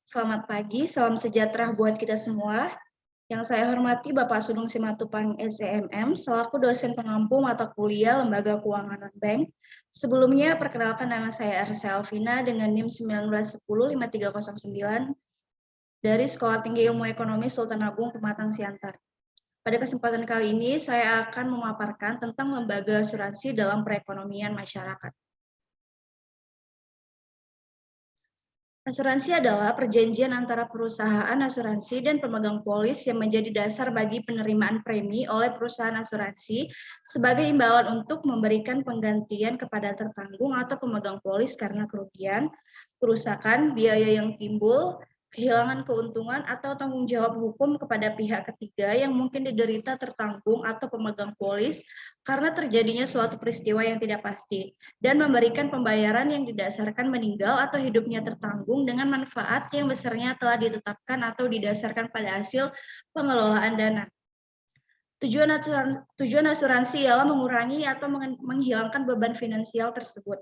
Selamat pagi, salam sejahtera buat kita semua. Yang saya hormati Bapak Sudung Simatupang SEMM, selaku dosen pengampu mata kuliah Lembaga Keuangan Non-Bank. Sebelumnya, perkenalkan nama saya Arsya Alvina dengan NIM 19105309 dari Sekolah Tinggi Ilmu Ekonomi Sultan Agung Pematang Siantar. Pada kesempatan kali ini, saya akan memaparkan tentang lembaga asuransi dalam perekonomian masyarakat. Asuransi adalah perjanjian antara perusahaan asuransi dan pemegang polis yang menjadi dasar bagi penerimaan premi oleh perusahaan asuransi sebagai imbalan untuk memberikan penggantian kepada tertanggung atau pemegang polis karena kerugian, kerusakan, biaya yang timbul, kehilangan keuntungan, atau tanggung jawab hukum kepada pihak ketiga yang mungkin diderita tertanggung atau pemegang polis karena terjadinya suatu peristiwa yang tidak pasti, dan memberikan pembayaran yang didasarkan meninggal atau hidupnya tertanggung dengan manfaat yang besarnya telah ditetapkan atau didasarkan pada hasil pengelolaan dana. Tujuan asuransi ialah mengurangi atau menghilangkan beban finansial tersebut,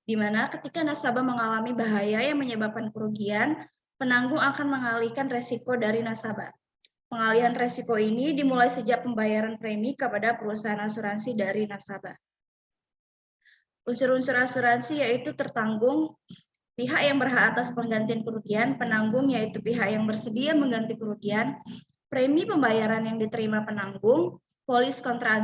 di mana ketika nasabah mengalami bahaya yang menyebabkan kerugian, penanggung akan mengalihkan resiko dari nasabah. Pengalihan resiko ini dimulai sejak pembayaran premi kepada perusahaan asuransi dari nasabah. Unsur-unsur asuransi yaitu tertanggung, pihak yang berhak atas penggantian kerugian, penanggung yaitu pihak yang bersedia mengganti kerugian, premi pembayaran yang diterima penanggung, polis kontra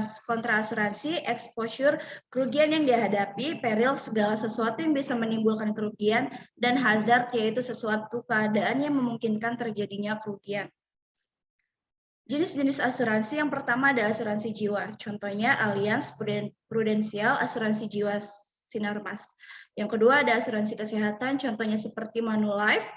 asuransi, exposure, kerugian yang dihadapi, peril, segala sesuatu yang bisa menimbulkan kerugian, dan hazard yaitu sesuatu keadaan yang memungkinkan terjadinya kerugian. Jenis-jenis asuransi yang pertama ada asuransi jiwa, contohnya Allianz Prudensial, asuransi jiwa Sinarmas. Yang kedua ada asuransi kesehatan, contohnya seperti Manulife,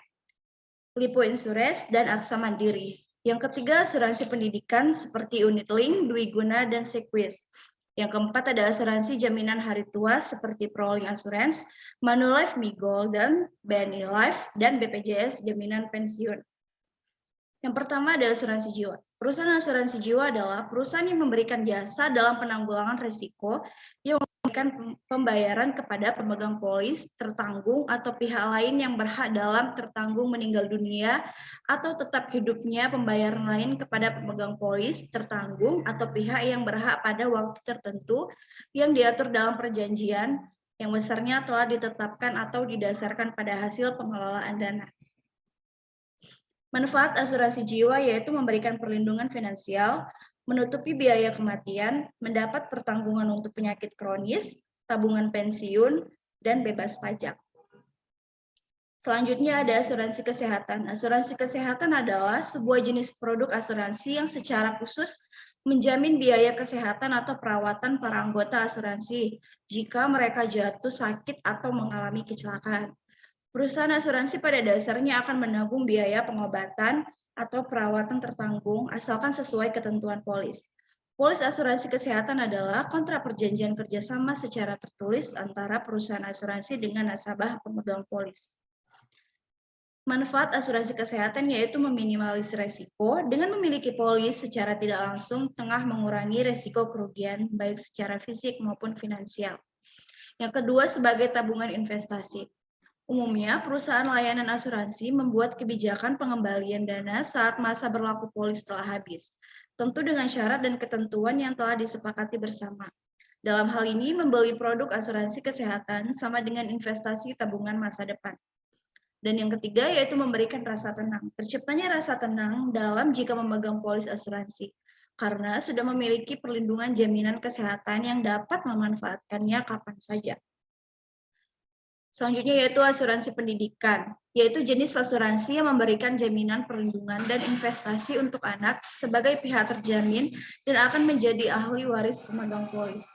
Lipo Insurance, dan Aksa Mandiri. Yang ketiga asuransi pendidikan seperti Unitlink, Dwi Guna, dan Sequis. Yang keempat ada asuransi jaminan hari tua seperti Prolink Assurance, Manulife Migol, dan BNI Life, dan BPJS Jaminan Pensiun. Yang pertama ada asuransi jiwa. Perusahaan asuransi jiwa adalah perusahaan yang memberikan jasa dalam penanggulangan risiko yang memberikan pembayaran kepada pemegang polis, tertanggung, atau pihak lain yang berhak dalam tertanggung meninggal dunia atau tetap hidupnya, pembayaran lain kepada pemegang polis, tertanggung, atau pihak yang berhak pada waktu tertentu yang diatur dalam perjanjian yang besarnya telah ditetapkan atau didasarkan pada hasil pengelolaan dana. Manfaat asuransi jiwa yaitu memberikan perlindungan finansial, menutupi biaya kematian, mendapat pertanggungan untuk penyakit kronis, tabungan pensiun, dan bebas pajak. Selanjutnya ada asuransi kesehatan. Asuransi kesehatan adalah sebuah jenis produk asuransi yang secara khusus menjamin biaya kesehatan atau perawatan para anggota asuransi jika mereka jatuh sakit atau mengalami kecelakaan. Perusahaan asuransi pada dasarnya akan menanggung biaya pengobatan atau perawatan tertanggung asalkan sesuai ketentuan polis. Polis asuransi kesehatan adalah kontrak perjanjian kerjasama secara tertulis antara perusahaan asuransi dengan nasabah pemegang polis. Manfaat asuransi kesehatan yaitu meminimalis resiko dengan memiliki polis secara tidak langsung tengah mengurangi resiko kerugian baik secara fisik maupun finansial. Yang kedua sebagai tabungan investasi. Umumnya, perusahaan layanan asuransi membuat kebijakan pengembalian dana saat masa berlaku polis telah habis, tentu dengan syarat dan ketentuan yang telah disepakati bersama. Dalam hal ini, membeli produk asuransi kesehatan sama dengan investasi tabungan masa depan. Dan yang ketiga yaitu memberikan rasa tenang. Terciptanya rasa tenang dalam jika memegang polis asuransi, karena sudah memiliki perlindungan jaminan kesehatan yang dapat memanfaatkannya kapan saja. Selanjutnya yaitu asuransi pendidikan, yaitu jenis asuransi yang memberikan jaminan perlindungan dan investasi untuk anak sebagai pihak terjamin dan akan menjadi ahli waris pemegang polis.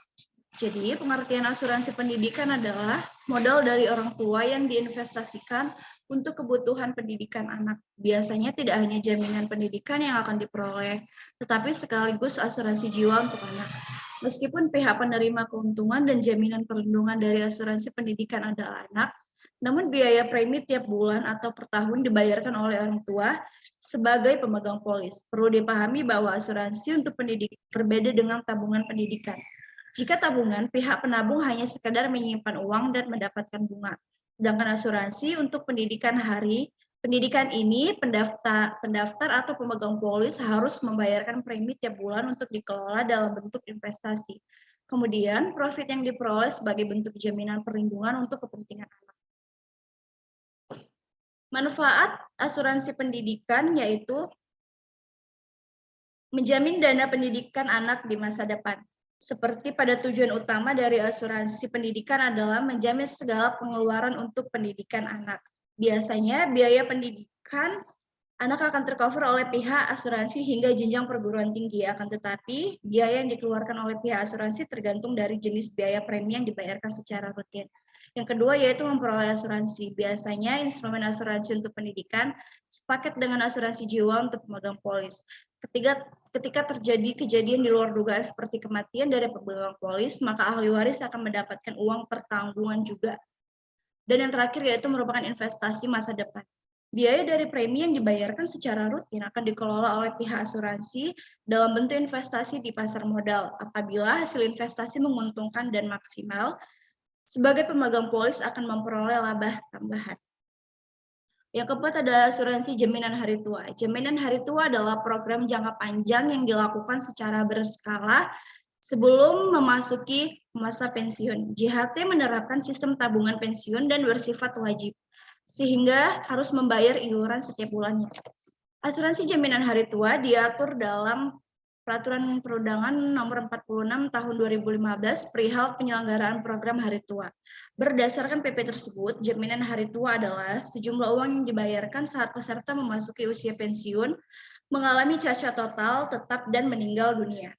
Jadi, pengertian asuransi pendidikan adalah modal dari orang tua yang diinvestasikan untuk kebutuhan pendidikan anak. Biasanya tidak hanya jaminan pendidikan yang akan diperoleh, tetapi sekaligus asuransi jiwa untuk anak. Meskipun pihak penerima keuntungan dan jaminan perlindungan dari asuransi pendidikan adalah anak, namun biaya premi tiap bulan atau per tahun dibayarkan oleh orang tua sebagai pemegang polis. Perlu dipahami bahwa asuransi untuk pendidikan berbeda dengan tabungan pendidikan. Jika tabungan, pihak penabung hanya sekedar menyimpan uang dan mendapatkan bunga. Sedangkan asuransi untuk pendidikan hari Pendidikan ini pendaftar atau pemegang polis harus membayarkan premi tiap bulan untuk dikelola dalam bentuk investasi. Kemudian, profit yang diperoleh sebagai bentuk jaminan perlindungan untuk kepentingan anak. Manfaat asuransi pendidikan yaitu menjamin dana pendidikan anak di masa depan. Seperti pada tujuan utama dari asuransi pendidikan adalah menjamin segala pengeluaran untuk pendidikan anak. Biasanya biaya pendidikan anak akan tercover oleh pihak asuransi hingga jenjang perguruan tinggi, akan tetapi biaya yang dikeluarkan oleh pihak asuransi tergantung dari jenis biaya premi yang dibayarkan secara rutin. Yang kedua yaitu memperoleh asuransi. Biasanya instrumen asuransi untuk pendidikan sepaket dengan asuransi jiwa untuk pemegang polis. Ketika terjadi kejadian di luar dugaan seperti kematian dari pemegang polis, maka ahli waris akan mendapatkan uang pertanggungan juga. Dan yang terakhir yaitu merupakan investasi masa depan. Biaya dari premi yang dibayarkan secara rutin akan dikelola oleh pihak asuransi dalam bentuk investasi di pasar modal. Apabila hasil investasi menguntungkan dan maksimal, sebagai pemegang polis akan memperoleh laba tambahan. Yang keempat adalah asuransi jaminan hari tua. Jaminan hari tua adalah program jangka panjang yang dilakukan secara berskala sebelum memasuki masa pensiun. JHT menerapkan sistem tabungan pensiun dan bersifat wajib, sehingga harus membayar iuran setiap bulannya. Asuransi jaminan hari tua diatur dalam Peraturan Perundangan Nomor 46 Tahun 2015 perihal penyelenggaraan program hari tua. Berdasarkan PP tersebut, jaminan hari tua adalah sejumlah uang yang dibayarkan saat peserta memasuki usia pensiun, mengalami cacat total, tetap, dan meninggal dunia.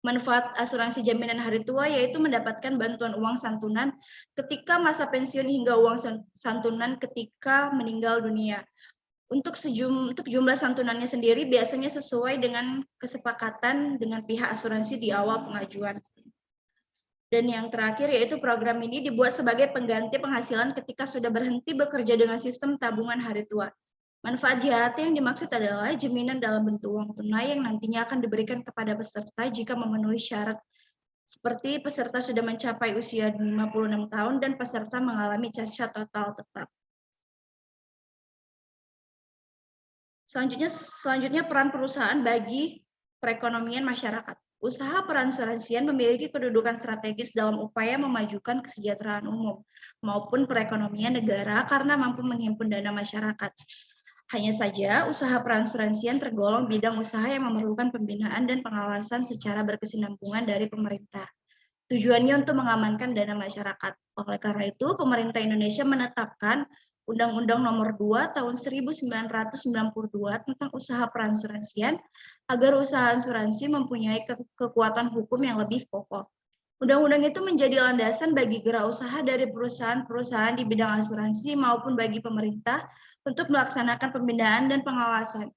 Manfaat asuransi jaminan hari tua yaitu mendapatkan bantuan uang santunan ketika masa pensiun hingga uang santunan ketika meninggal dunia. Untuk jumlah santunannya sendiri biasanya sesuai dengan kesepakatan dengan pihak asuransi di awal pengajuan. Dan yang terakhir yaitu program ini dibuat sebagai pengganti penghasilan ketika sudah berhenti bekerja dengan sistem tabungan hari tua. Manfaat JHT yang dimaksud adalah jaminan dalam bentuk uang tunai yang nantinya akan diberikan kepada peserta jika memenuhi syarat seperti peserta sudah mencapai usia 56 tahun dan peserta mengalami cacat total tetap. Selanjutnya peran perusahaan bagi perekonomian masyarakat. Usaha peransuransian memiliki kedudukan strategis dalam upaya memajukan kesejahteraan umum maupun perekonomian negara karena mampu menghimpun dana masyarakat. Hanya saja, usaha peransuransian tergolong bidang usaha yang memerlukan pembinaan dan pengawasan secara berkesinambungan dari pemerintah. Tujuannya untuk mengamankan dana masyarakat. Oleh karena itu, pemerintah Indonesia menetapkan Undang-Undang Nomor 2 Tahun 1992 tentang usaha peransuransian agar usaha asuransi mempunyai kekuatan hukum yang lebih kokoh. Undang-undang itu menjadi landasan bagi gerak usaha dari perusahaan-perusahaan di bidang asuransi maupun bagi pemerintah untuk melaksanakan pembinaan dan pengawasan.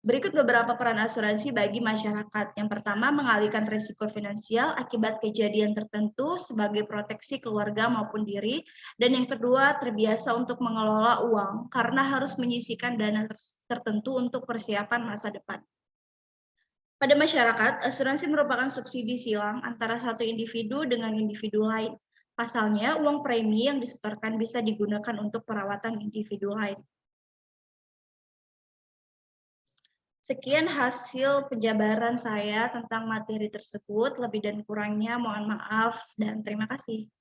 Berikut beberapa peran asuransi bagi masyarakat. Yang pertama, mengalihkan risiko finansial akibat kejadian tertentu sebagai proteksi keluarga maupun diri. Dan yang kedua, terbiasa untuk mengelola uang karena harus menyisihkan dana tertentu untuk persiapan masa depan. Pada masyarakat, asuransi merupakan subsidi silang antara satu individu dengan individu lain. Pasalnya, uang premi yang disetorkan bisa digunakan untuk perawatan individu lain. Sekian hasil penjabaran saya tentang materi tersebut. Lebih dan kurangnya mohon maaf dan terima kasih.